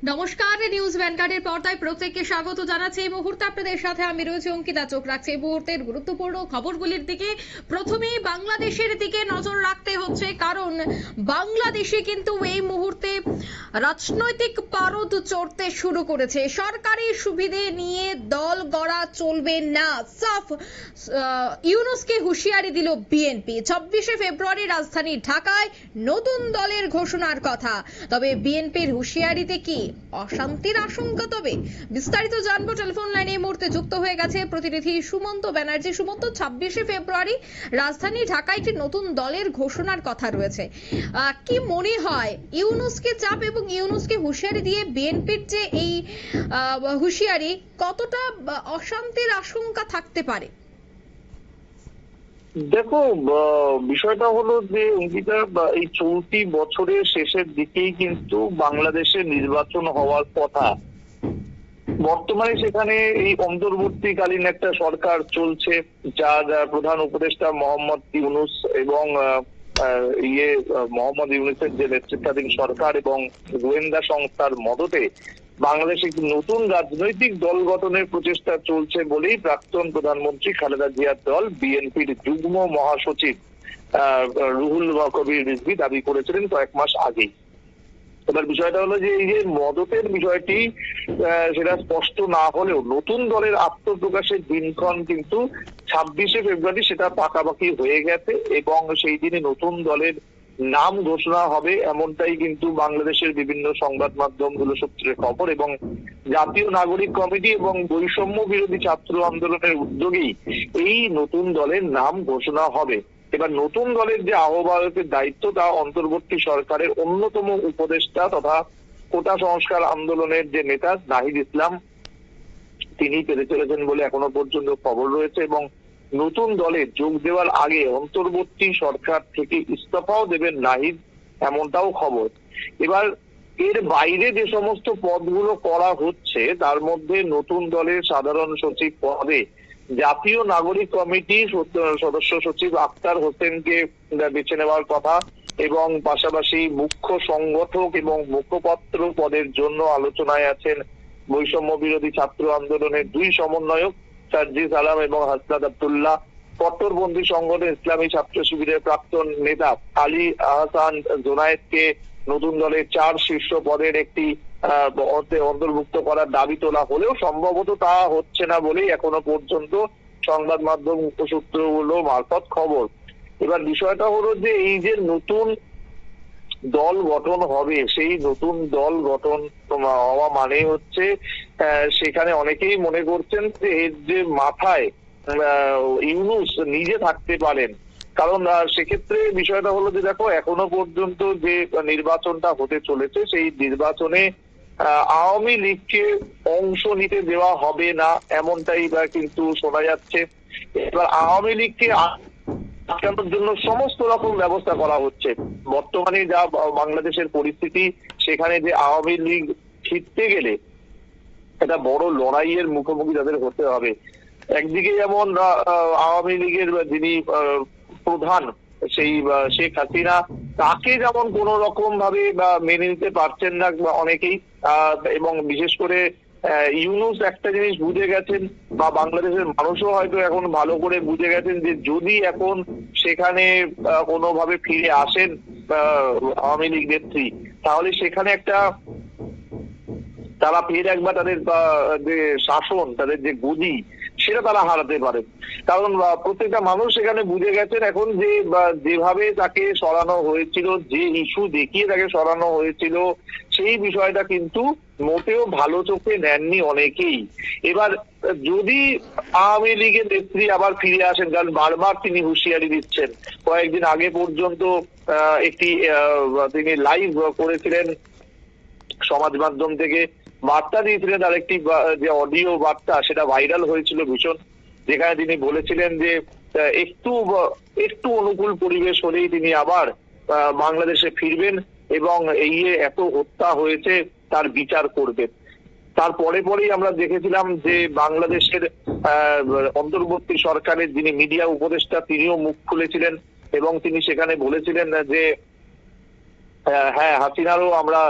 নমস্কার, নিউজ ভ্যানগার্ডের পর্দায় প্রত্যেককে স্বাগত জানাচ্ছি। এই মুহূর্তে আপনাদের সাথে আমি রয়েছি অঙ্কিতা। চোখ রাখছে এই মুহূর্তের গুরুত্বপূর্ণ খবরগুলির দিকে। প্রথমেই বাংলাদেশের দিকে নজর রাখতে হচ্ছে, কারণ বাংলাদেশে কিন্তু এই মুহূর্তে রাজনৈতিক পারদ চড়তে শুরু করেছে। সরকারি সুবিধে নিয়ে দল গড়া চলবে না, সাফ ইউনূসকে হুঁশিয়ারি দিল বিএনপি। 26শে ফেব্রুয়ারি রাজধানী ঢাকায় নতুন দলের ঘোষণার কথা। তবে বিএনপির হুঁশিয়ারিতে কি অশান্তির আশঙ্কা? তবে বিস্তারিত জানবো। টেলিফোন লাইনে এই মুহূর্তে যুক্ত হয়ে গেছে প্রতিনিধি সুমন্ত ব্যানার্জি। সুমন্ত, 26শে ফেব্রুয়ারি রাজধানী ঢাকায় একটি নতুন দলের ঘোষণার কথা রয়েছে। কি মনে হয়, ইউনূসকে চাপ এবং ইউনূসকে হুঁশিয়ারি দিয়ে বিএনপির যে এই হুঁশিয়ারি, কতটা অশান্তির আশঙ্কা থাকতে পারে? দেখো, বিষয়টা হলো যে অঙ্কিতা, এই চলতি বছরের শেষের দিকেই কিন্তু বাংলাদেশে নির্বাচন হওয়ার কথা। বর্তমানে সেখানে এই অন্তর্বর্তীকালীন একটা সরকার চলছে, যার প্রধান উপদেষ্টা মোহাম্মদ ইউনূস এবং মোহাম্মদ ইউনূসের যে নেতৃত্বাধীন সরকার এবং গোয়েন্দা সংস্থার মদতে বাংলাদেশে একটি নতুন রাজনৈতিক দল গঠনের প্রচেষ্টা চলছে বলেই প্রাক্তন প্রধানমন্ত্রী খালেদা জিয়ার দল বিএনপির যুগ্ম মহাসচিব রুহুল কবির রিজভী দাবি করেছিলেন কয়েক মাস আগেই। এবার বিষয়টা হলো যে এই যে মদতের বিষয়টি, সেটা স্পষ্ট না হলেও নতুন দলের আত্মপ্রকাশের দিনক্ষণ কিন্তু 26শে ফেব্রুয়ারি সেটা পাকাপাকি হয়ে গেছে এবং সেই দিনে নতুন দলের নাম ঘোষণা হবে, এমনটাই কিন্তু বাংলাদেশের বিভিন্ন সংবাদ মাধ্যমগুলো সূত্রে খবর। এবং জাতীয় নাগরিক কমিটি এবং বৈষম্য বিরোধী ছাত্র আন্দোলনের উদ্যোগেই এই নতুন দলের নাম ঘোষণা হবে। এবার নতুন দলের যে আহ্বায়কের দায়িত্ব, তা অন্তর্বর্তী সরকারের অন্যতম উপদেষ্টা তথা কোটা সংস্কার আন্দোলনের যে নেতা নাহিদ ইসলাম, তিনি পেতে চলেছেন বলে এখনো পর্যন্ত খবর রয়েছে। এবং নতুন দলে যোগ দেওয়ার আগে অন্তর্বর্তী সরকার থেকে ইস্তফাও দেবেন নাহিদ, এমনটাও খবর। এবার এর বাইরে যে সমস্ত পদগুলো করা হচ্ছে, তার মধ্যে নতুন দলের সাধারণ সচিব পদে জাতীয় নাগরিক কমিটি সদস্য সচিব আক্তার হোসেনকে বেছে নেওয়ার কথা এবং পাশাপাশি মুখ্য সংগঠক এবং মুখপত্র পদের জন্য আলোচনায় আছেন বৈষম্য বিরোধী ছাত্র আন্দোলনের দুই সমন্বয়ক সার্জিস আলম এবং হাসনাত আব্দুল্লাহ। কট্টরপন্থী সংগঠন ইসলামী ছাত্র শিবিরের প্রাক্তন নেতা আলী আহসান জোনায়েদকে নতুন দলের 4 শীর্ষ পদের একটি অন্তর্ভুক্ত করার দাবি তোলা হলেও সম্ভবত তা হচ্ছে না বলেই এখনো পর্যন্ত সংবাদ মাধ্যম সূত্রগুলো মারফত খবর। এবার বিষয়টা হলো যে এই যে নতুন দল গঠন হবে, সেই নতুন দল গঠন হওয়া মানে হচ্ছে সেখানে অনেকেই মনে করছেন যে এর যে মাথায় ইউনূস নিজে থাকতে পারেন। কারণ সেক্ষেত্রে বিষয়টা হলো যে দেখো, এখনো পর্যন্ত যে নির্বাচনটা হতে চলেছে, সেই নির্বাচনে আওয়ামী লীগকে অংশ নিতে দেওয়া হবে না, এমনটাই কিন্তু শোনা যাচ্ছে। এবার আওয়ামী লীগকে আটকানোর জন্য সমস্ত রকম ব্যবস্থা করা হচ্ছে। বর্তমানে যা বাংলাদেশের পরিস্থিতি, সেখানে যে আওয়ামী লীগ জিততে গেলে একটা বড় লড়াইয়ের মুখোমুখি তাদের হতে হবে। একদিকে যেমন আওয়ামী লীগের যিনি প্রধান, সেই শেখ হাসিনা, তাকে যেমন কোন রকম ভাবে মেনে নিতে পারছেন না অনেকেই, এবং বিশেষ করে ইউনূস একটা জিনিস বুঝে গেছেন, বা বাংলাদেশের মানুষও হয়তো এখন ভালো করে বুঝে গেছেন যে যদি এখন সেখানে কোনোভাবে ফিরে আসেন আওয়ামী লীগ নেত্রী, তাহলে সেখানে একটা তারা ফের একবার তাদের যে শাসন, তাদের যে গদি, সেটা তারা হারাতে পারে। কারণ প্রত্যেকটা মানুষ সেখানে বুঝে গেছেন এখন যে যেভাবে তাকে সরানো হয়েছিল, যে ইস্যু দেখিয়ে তাকে সরানো হয়েছিল, সেই বিষয়টা কিন্তু মোটেও ভালো চোখে নেননি অনেকেই। এবার যদি আওয়ামী লীগের নেত্রী আবার ফিরে আসেন, কারণ বারবার তিনি হুঁশিয়ারি দিচ্ছেন, কয়েকদিন আগে পর্যন্ত একটি তিনি লাইভ করেছিলেন, সমাজ মাধ্যম থেকে বার্তা দিয়েছিলেন, তার একটি যে অডিও বার্তা, সেটা ভাইরাল হয়েছিল ভীষণ, যেখানে তিনি বলেছিলেন যে একটু অনুকূল পরিবেশ হলেই তিনি আবার বাংলাদেশে ফিরবেন এবং এই এত হত্যা হয়েছে তার বিচার করবেন। তারপরে পরেই আমরা দেখেছিলাম যে বাংলাদেশের অন্তর্বর্তী সরকারের যিনি মিডিয়া উপদেষ্টা, তিনিও মুখ খুলেছিলেন এবং তিনি সেখানে বলেছিলেন যে হ্যাঁ, হাসিনারও আমরা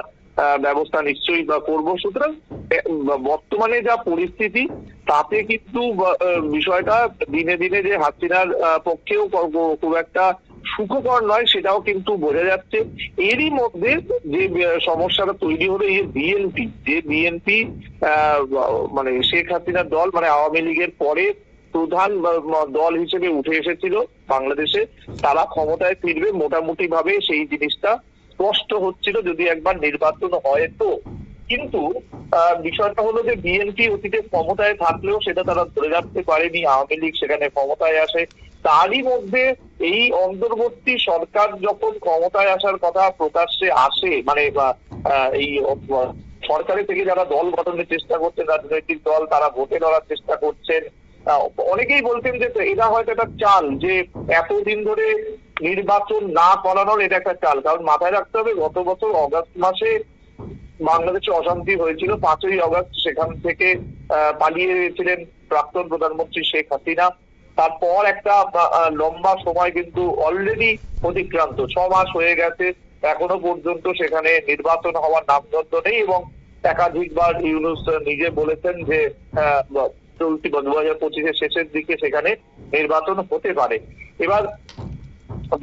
ব্যবস্থা নিশ্চয়ই করবো। সুতরাং বর্তমানে যা পরিস্থিতি তাতে কিন্তু বিষয়টা দিনে দিনে যে হাসিনার পক্ষেও খুব একটা সুখকর নয় সেটাও কিন্তু বোঝা যাচ্ছে। এরই মধ্যে যে সমস্যাটা তৈরি হলো, এই বিএনপি মানে শেখ হাসিনার দল, মানে আওয়ামী লীগের পরে প্রধান দল হিসেবে উঠে এসেছিল বাংলাদেশে, তারা ক্ষমতায় ফিরবে মোটামুটি ভাবে সেই জিনিসটা স্পষ্ট হচ্ছিল যদি একবার নির্বাচন হয় তো। কিন্তু বিষয়টা হলো যে বিএনপি অতীতে ক্ষমতায় থাকলেও সেটা তারা ধরে রাখতে পারেনি, আওয়ামী লীগ সেখানে ক্ষমতায় আসে। তারই মধ্যে এই অন্তর্বর্তী সরকার যখন ক্ষমতায় আসার কথা প্রকাশ্যে আসে, মানে এই সরকারের থেকে যারা দল গঠনের চেষ্টা করছেন, রাজনৈতিক দল, তারা ভোটে লড়ার চেষ্টা করছেন। অনেকেই বলতেন যে এটা হয়তো একটা চাল, যে এতদিন ধরে নির্বাচন না করানোর এটা একটা চাল। কারণ মাথায় রাখতে হবে, গত বছর অগাস্ট মাসে বাংলাদেশে অশান্তি হয়েছিল। 5ই অগাস্ট সেখান থেকে পালিয়ে গিয়েছিলেন প্রাক্তন প্রধানমন্ত্রী শেখ হাসিনা। তারপর একটা লম্বা সময় কিন্তু অলরেডি অতিক্রান্ত, 6 মাস হয়ে গেছে, এখনো পর্যন্ত সেখানে নির্বাচন হওয়ার নামগন্ধ নেই। এবং একাধিকবার ইউনূস নিজে বলেছেন যে চলতি 2025-এর শেষের দিকে সেখানে নির্বাচন হতে পারে। এবার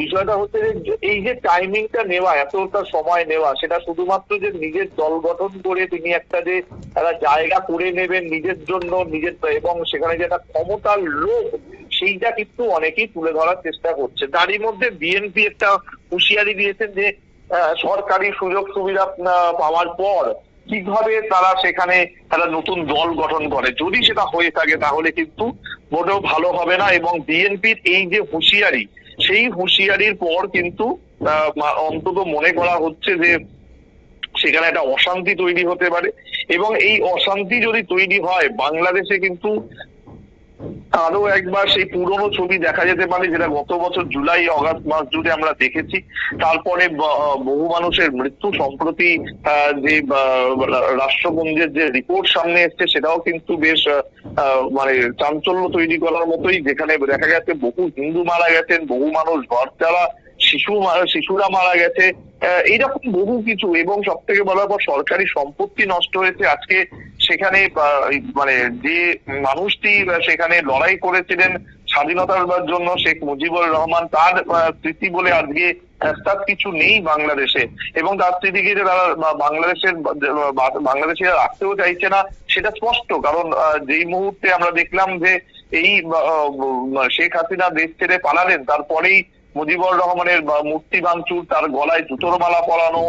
বিষয়টা হচ্ছে যে এই যে টাইমিংটা নেওয়া, এতটা সময় নেওয়া, সেটা শুধুমাত্র যে নিজের দল গঠন করে তিনি একটা যে একটা জায়গা করে নেবেন নিজের জন্য, নিজের, এবং সেখানে যে একটা ক্ষমতার লোভ, সেইটা কিন্তু অনেকেই তুলে ধরার চেষ্টা করছে। তারই মধ্যে বিএনপি একটা হুঁশিয়ারি দিয়েছেন যে সরকারি সুযোগ সুবিধা পাওয়ার পর কিভাবে তারা সেখানে একটা নতুন দল গঠন করে। যদি সেটা হয়ে থাকে তাহলে কিন্তু মোটেও ভালো হবে না। এবং বিএনপির এই যে হুঁশিয়ারি, সেই হুঁশিয়ারির পর কিন্তু অন্তত মনে করা হচ্ছে যে সেখানে একটা অশান্তি তৈরি হতে পারে। এবং এই অশান্তি যদি তৈরি হয়, বাংলাদেশে কিন্তু আরো একবার সেই পুরনো ছবি দেখা যেতে পারে, যেটা গত বছর জুলাই অগাস্ট মাস জুড়ে আমরা দেখেছি। তারপরে বহু মানুষের মৃত্যু, সম্প্রতি যে রাষ্ট্রপুঞ্জের যে রিপোর্ট সামনে এসছে সেটাও কিন্তু বেশ মানে চাঞ্চল্য তৈরি করার মতোই, যেখানে দেখা গেছে বহু হিন্দু মারা গেছেন, বহু মানুষ ঘর ছাড়া, শিশুরা মারা গেছে, এইরকম বহু কিছু। এবং সব থেকে বলার পর সরকারি সম্পত্তি নষ্ট হয়েছে। আজকে সেখানে মানে যে মানুষটি সেখানে লড়াই করেছিলেন স্বাধীনতার জন্য, শেখ মুজিবুর রহমান, তার স্মৃতি বলে আজকে তার কিছু নেই বাংলাদেশে। এবং তার স্মৃতিকে যে তারা বাংলাদেশে রাখতেও চাইছে না, সেটা স্পষ্ট। কারণ যেই মুহূর্তে আমরা দেখলাম যে এই শেখ হাসিনা দেশ ছেড়ে পালালেন, তারপরেই মুজিবুর রহমানের মূর্তি ভাঙচুর, তার গলায় জুতোর মালা পরানো,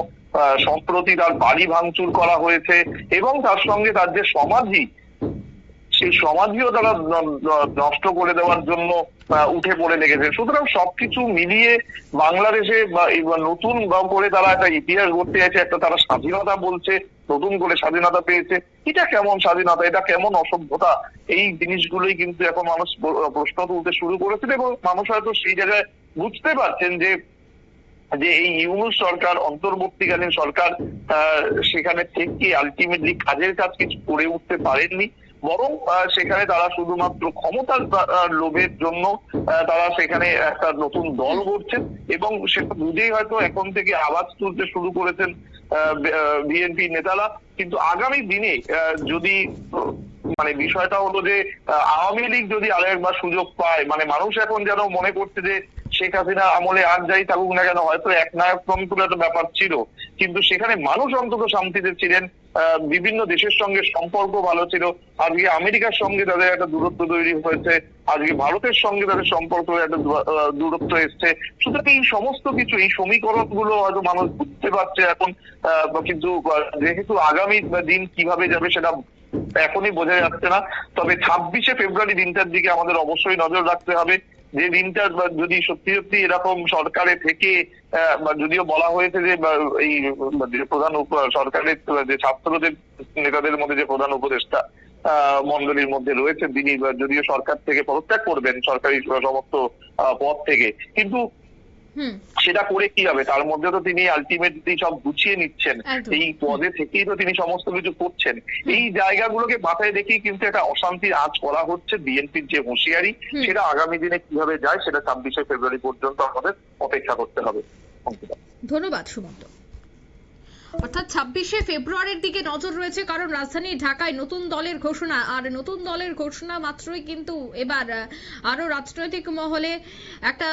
সম্প্রতি তার বাড়ি ভাঙচুর করা হয়েছে। এবং তার সঙ্গে তার যে সমাধি, সেই সমাধিও তারা নষ্ট করে দেওয়ার জন্য উঠে পড়ে লেগেছে। সুতরাং সবকিছু মিলিয়ে বাংলাদেশে নতুন করে তারা একটা ইতিহাস গড়তে চাইছে, একটা তারা স্বাধীনতা বলছে, নতুন করে স্বাধীনতা পেয়েছে। এটা কেমন স্বাধীনতা, এটা কেমন অসভ্যতা, এই জিনিসগুলোই কিন্তু এখন মানুষ প্রশ্ন তুলতে শুরু করেছিল। এবং মানুষ হয়তো সেই জায়গায় বুঝতে পারছেন যে এই ইউনূস সরকার, অন্তর্বর্তীকালীন সরকার, সেখানে থেকে আলটিমেটলি কাজের কাজ কিছু করে উঠতে পারেননি। বরং সেখানে তারা শুধুমাত্র ক্ষমতার লোভের জন্য তারা সেখানে একটা নতুন দল গড়ছেন। এবং সেটা বুঝেই হয়তো এখন থেকে আওয়াজ তুলতে শুরু করেছেন বিএনপি নেতারা। কিন্তু আগামী দিনে যদি মানে বিষয়টা হলো যে আওয়ামী লীগ যদি আরো একবার সুযোগ পায়, মানে মানুষ এখন যেন মনে করছে যে শেখ হাসিনা আমলে আর যাই থাকুক না কেন, হয়তো একনায়কতন্ত্র একটা ব্যাপার ছিল, কিন্তু সেখানে মানুষ অন্তত শান্তিতে ছিলেন, বিভিন্ন দেশের সঙ্গে সম্পর্ক ভালো ছিল। আজকে আমেরিকার সঙ্গে তাদের একটা দূরত্ব তৈরি হয়েছে, আজকে ভারতের সঙ্গে তাদের সম্পর্ক একটা দূরত্ব এসছে। সুতরাং এই সমস্ত কিছু, এই সমীকরণ গুলো হয়তো মানুষ বুঝতে পারছে এখন। কিন্তু যেহেতু আগামী দিন কিভাবে যাবে সেটা এখনই বোঝা যাচ্ছে না। তবে 26শে ফেব্রুয়ারি দিনটার দিকে আমাদের অবশ্যই নজর রাখতে হবে। যে দিনটা যদি সত্যি সত্যি এরকম সরকারে থেকে, যদিও বলা হয়েছে যে এই প্রধান সরকারের যে ছাত্রদের নেতাদের মধ্যে যে প্রধান উপদেষ্টা মন্ডলীর মধ্যে রয়েছে, তিনি যদিও সরকার থেকে পদত্যাগ করবেন, সরকারি সমস্ত পদ থেকে, কিন্তু সেটা করে কি হবে, তার মধ্যে তো তিনি আলটিমেটলি সব গুছিয়ে নিচ্ছেন, এই পদে থেকেই তো তিনি সমস্ত কিছু করছেন। এই জায়গাগুলোকে মাথায় রেখেই কিন্তু একটা অশান্তির আঁচ করা হচ্ছে। বিএনপির যে হুঁশিয়ারি, সেটা আগামী দিনে কিভাবে যায় সেটা 26শে ফেব্রুয়ারি পর্যন্ত আমাদের অপেক্ষা করতে হবে। ধন্যবাদ সুমন্ত। অর্থাৎ 26শে ফেব্রুয়ারির দিকে নজর রয়েছে, কারণ রাজধানী ঢাকায় নতুন দলের ঘোষণা, আর নতুন দলের ঘোষণা মাত্রই কিন্তু এবার আরো রাজনৈতিক মহলে একটা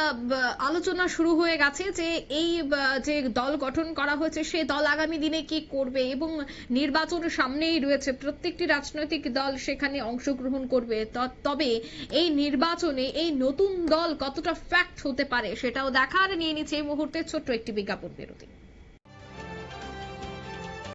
আলোচনা শুরু হয়ে গেছে যে এই যে দল গঠন করা হয়েছে সে দল আগামী দিনে কি করবে, এবং নির্বাচন সামনেই রয়েছে, প্রত্যেকটি রাজনৈতিক দল সেখানে অংশগ্রহণ করবে। তবে এই নির্বাচনে এই নতুন দল কতটা ফ্যাক্ট হতে পারে সেটাও দেখার। নিয়ে নিচ্ছে এই মুহূর্তে ছোট্ট একটি বিজ্ঞাপন বিরতি।